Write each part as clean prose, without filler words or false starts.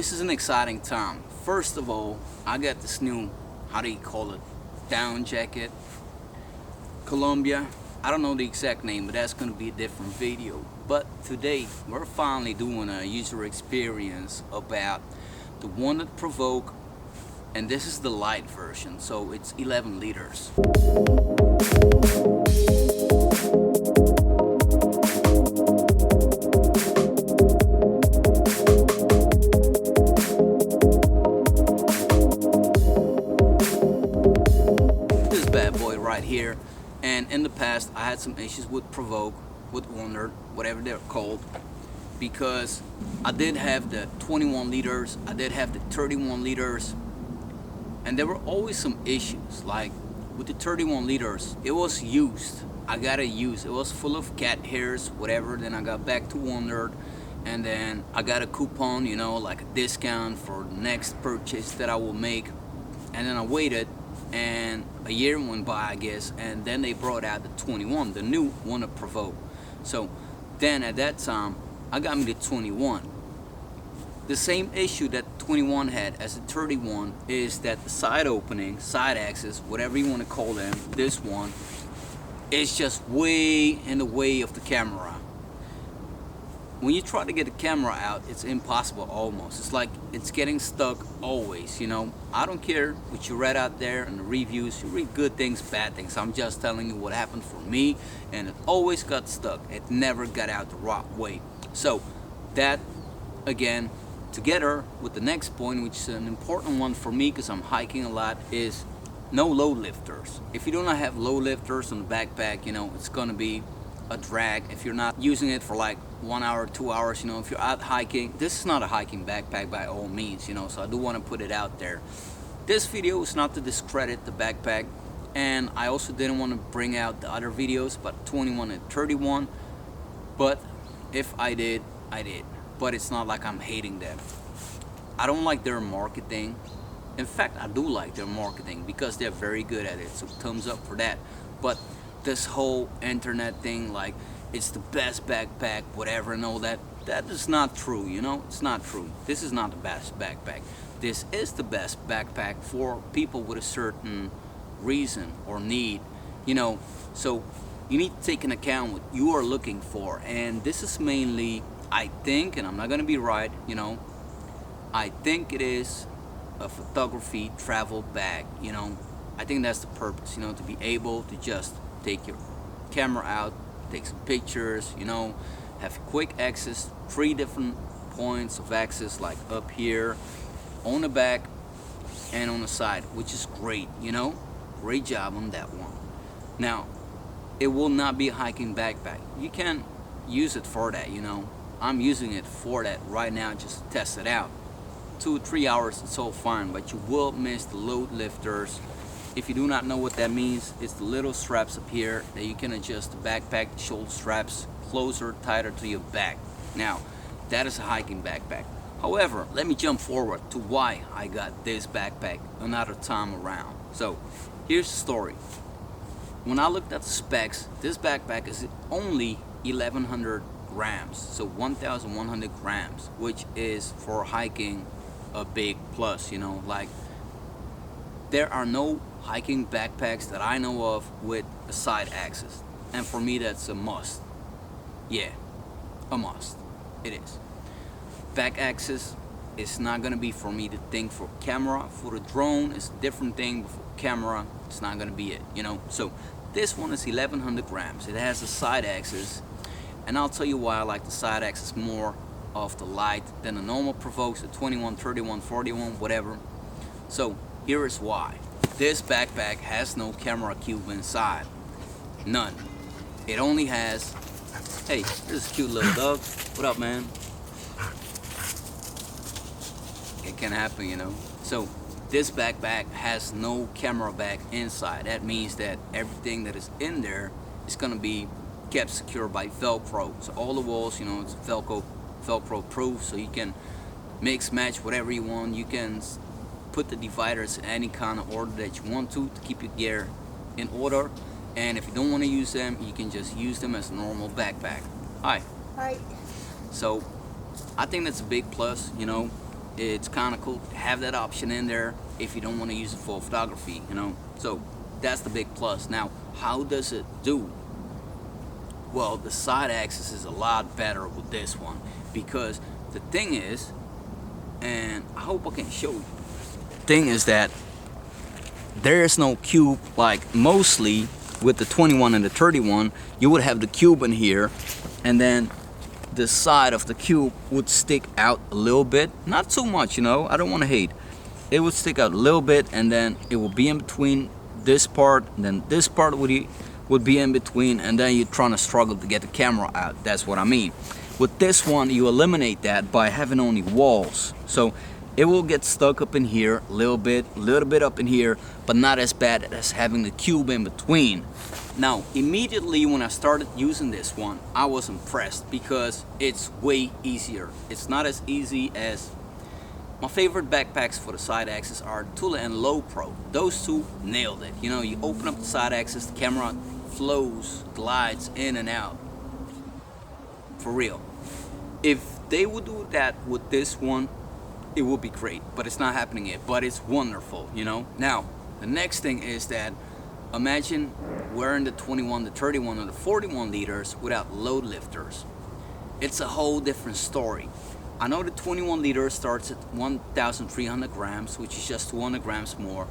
this is an exciting time. First of all, I got this new, how do you call it, down jacket, Columbia. I don't know the exact name, but that's going to be a different video. But today, we're finally doing a user experience about the one that Provoke, and this is the light version, so it's 11 liters. This bad boy right here. And in the past, I had some issues with Provoke, with Wonder, whatever they're called, because I did have the 21 liters, I did have the 31 liters, and there were always some issues. Like with the 31 liters, it was used. I got it used. It was full of cat hairs, whatever. Then I got back to Wonder, and then I got a coupon, you know, like a discount for the next purchase that I will make. And then I waited, and a year went by, I guess, and then they brought out the 21, the new one of Provoke. So then at that time, I got me the 21. The same issue that the 21 had as the 31 is that the side opening, side axis, whatever you want to call them, this one, is just way in the way of the camera. When you try to get the camera out, it's impossible almost. It's like it's getting stuck always, you know. I don't care what you read out there in the reviews. You read good things, bad things. I'm just telling you what happened for me, and it always got stuck. It never got out the right way. So that, again, together with the next point, which is an important one for me because I'm hiking a lot, is no load lifters. If you do not have load lifters on the backpack, you know, it's gonna be a drag if you're not using it for like 1 hour, 2 hours. You know, if you're out hiking, this is not a hiking backpack by all means, you know, so I do want to put it out there. This video is not to discredit the backpack, and I also didn't want to bring out the other videos about 21 and 31, but if I did, I did. But it's not like I'm hating them. I don't like their marketing. In fact, I do like their marketing because they're very good at it, so thumbs up for that. But this whole internet thing, like it's the best backpack, whatever, and all that, that is not true, you know. It's not true. This is not the best backpack. This is the best backpack for people with a certain reason or need, you know. So you need to take into account what you are looking for, and this is mainly, I think, and I'm not gonna be right, you know, I think it is a photography travel bag, you know. I think that's the purpose, you know, to be able to just take your camera out, take some pictures, you know, have quick access, 3 different points of access, like up here, on the back, and on the side, which is great, you know. Great job on that one. Now, it will not be a hiking backpack. You can use it for that, you know. I'm using it for that right now, just to test it out. 2 or 3 hours, it's all fine, but you will miss the load lifters. If you do not know what that means, it's the little straps up here that you can adjust the backpack, shoulder straps, closer, tighter to your back. Now, that is a hiking backpack. However, let me jump forward to why I got this backpack another time around. So, here's the story. When I looked at the specs, this backpack is only 1100 grams, so 1100 grams, which is for hiking a big plus, you know. Like, there are no hiking backpacks that I know of with a side axis, and for me that's a must. Yeah, a must. It is. Back axis is not gonna be for me the thing for camera. For the drone, it's a different thing, but for camera, it's not gonna be it, you know. So this one is 1100 grams. It has a side axis, and I'll tell you why I like the side axis more of the Lite than the normal Provokes, the 21, 31, 41, whatever. So here is why. This backpack has no camera cube inside. None. It only has, hey, this is a cute little dog. What up, man? It can happen, you know. So this backpack has no camera bag inside. That means that everything that is in there is gonna be kept secure by Velcro. So all the walls, you know, it's Velcro proof, so you can mix, match whatever you want. You can put the dividers in any kind of order that you want to keep your gear in order. And if you don't want to use them, you can just use them as a normal backpack. Hi. Hi. So I think that's a big plus, you know. it's kind of cool to have that option in there if you don't want to use it for photography, you know. So that's the big plus. Now, how does it do? Well, the side axis is a lot better with this one, because the thing is, and I hope I can show you, the thing is that there is no cube. Like mostly with the 21 and the 31, you would have the cube in here, and then the side of the cube would stick out a little bit, not too much, you know, I don't want to hate. It would stick out a little bit, and then it will be in between this part, and then this part would be in between, and then you're trying to struggle to get the camera out. That's what I mean. With this one, you eliminate that by having only walls. So it will get stuck up in here a little bit up in here, but not as bad as having the cube in between. Now, immediately when I started using this one, I was impressed because it's way easier. It's not as easy as my favorite backpacks for the side axis are Tula and Low Pro. Those two nailed it. You know, you open up the side axis, the camera flows, glides in and out. For real. If they would do that with this one, it would be great, but it's not happening yet. But it's wonderful, you know. Now, the next thing is that imagine wearing the 21, the 31, or the 41 liters without load lifters. It's a whole different story. I know the 21 liter starts at 1,300 grams, which is just 200 grams more.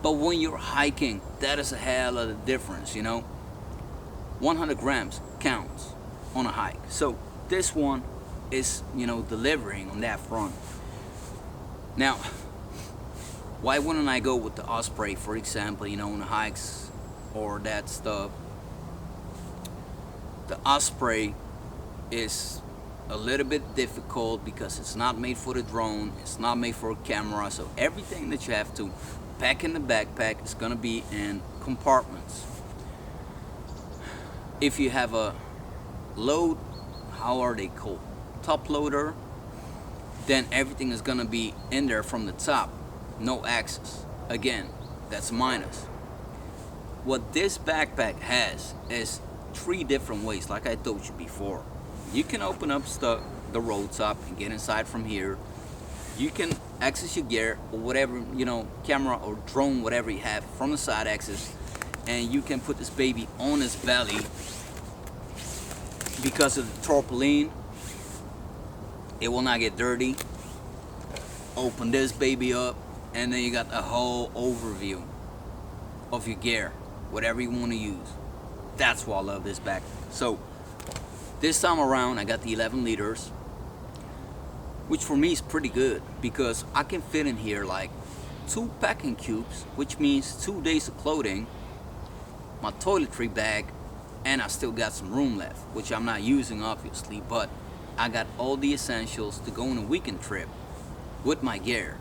But when you're hiking, that is a hell of a difference, you know. 100 grams counts on a hike. So this one is, you know, delivering on that front. Now, why wouldn't I go with the Osprey, for example, you know, on the hikes or that stuff? The Osprey is a little bit difficult because it's not made for the drone, it's not made for a camera, so everything that you have to pack in the backpack is gonna be in compartments. If you have a load, how are they called? Top loader, then everything is gonna be in there from the top, no access. Again, that's a minus. What this backpack has is 3 different ways, like I told you before. You can open up the road top and get inside from here. You can access your gear or whatever, you know, camera or drone, whatever you have, from the side axis, and you can put this baby on its belly. Because of the tarpaulin, it will not get dirty. Open this baby up, and then you got a whole overview of your gear, whatever you want to use. That's why I love this backpack. So this time around, I got the 11 liters, which for me is pretty good because I can fit in here like 2 packing cubes, which means 2 days of clothing, my toiletry bag, and I still got some room left, which I'm not using obviously, but I got all the essentials to go on a weekend trip with my gear.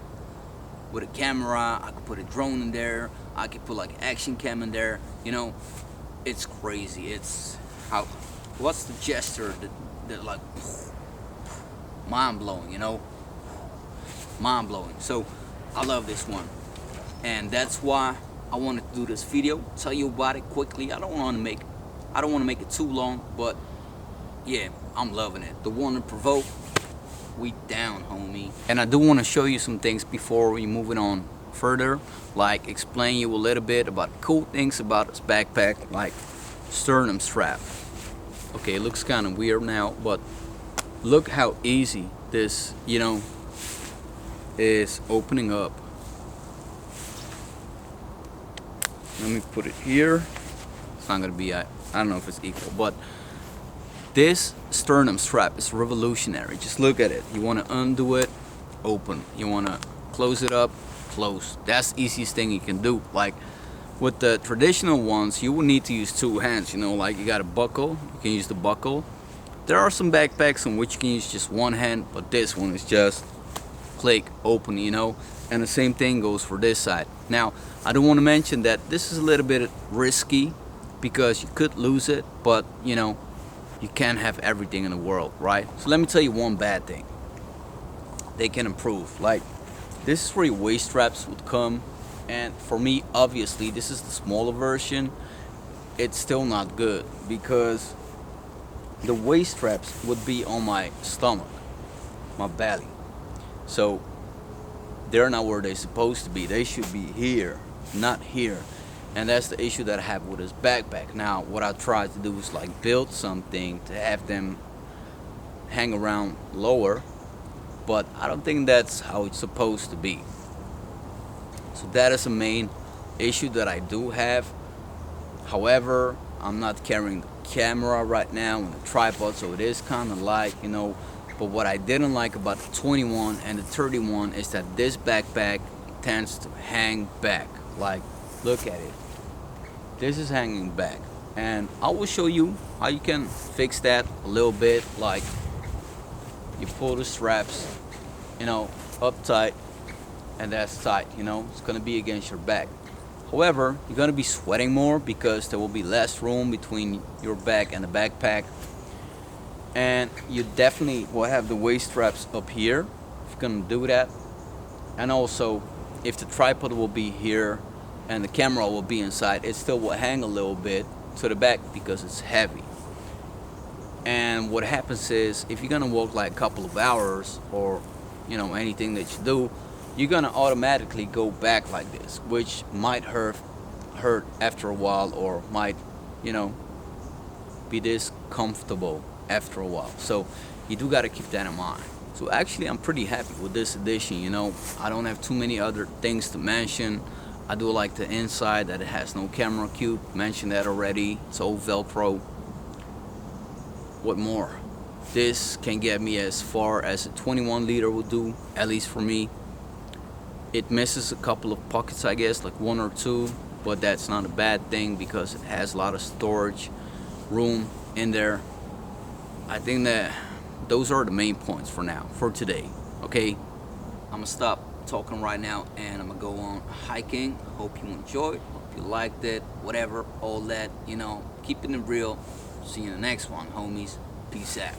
With a camera, I could put a drone in there, I could put like action cam in there, you know. It's crazy. It's how, what's the gesture that like mind-blowing, you know, mind-blowing. So I love this one, and that's why I wanted to do this video, tell you about it quickly. I don't want to make it too long, but yeah, I'm loving it. The one to provoke, we down, homie. And I do want to show you some things before we moving on further, like explain you a little bit about cool things about this backpack, like sternum strap. Okay, it looks kind of weird now, but look how easy this, you know, is opening up. Let me put it here. It's not gonna be, I don't know if it's equal, but this sternum strap is revolutionary. Just look at it. You want to undo it, open. You want to close it up, close. That's the easiest thing you can do. Like with the traditional ones, you will need to use 2 hands, you know, like you got a buckle, you can use the buckle. There are some backpacks on which you can use just 1 hand, but this one is just click, open, you know. And the same thing goes for this side. Now, I do want to mention that this is a little bit risky because you could lose it, but you know, you can't have everything in the world, right? So let me tell you one bad thing. They can improve. Like, this is where your waist straps would come, and for me, obviously, this is the smaller version. It's still not good because the waist straps would be on my stomach, my belly. So they're not where they're supposed to be. They should be here, not here. And that's the issue that I have with this backpack. Now, what I tried to do is like build something to have them hang around lower, but I don't think that's how it's supposed to be. So that is a main issue that I do have. However, I'm not carrying the camera right now and the tripod, so it is kind of light, you know. But what I didn't like about the 21 and the 31 is that this backpack tends to hang back. Like, look at it. This is hanging back. And I will show you how you can fix that a little bit. Like, you pull the straps, you know, up tight, and that's tight, you know. It's gonna be against your back. However, you're gonna be sweating more because there will be less room between your back and the backpack. And you definitely will have the waist straps up here if you're gonna do that. And also, if the tripod will be here and the camera will be inside, it still will hang a little bit to the back because it's heavy. And what happens is, if you're gonna walk like a couple of hours, or you know, anything that you do, you're gonna automatically go back like this, which might hurt after a while, or might, you know, be discomfortable after a while. So you do got to keep that in mind. So actually, I'm pretty happy with this edition. You know, I don't have too many other things to mention. I do like the inside, that it has no camera cube. Mentioned that already. It's all Velcro. What more? This can get me as far as a 21 liter will do, at least for me. It misses a couple of pockets, I guess, like one or two, but that's not a bad thing because it has a lot of storage room in there. I think that those are the main points for now, for today. Okay, I'm gonna stop talking right now and I'm gonna go on hiking. Hope you enjoyed, hope you liked it, whatever, all that, you know, keeping it real. See you in the next one, homies. Peace out.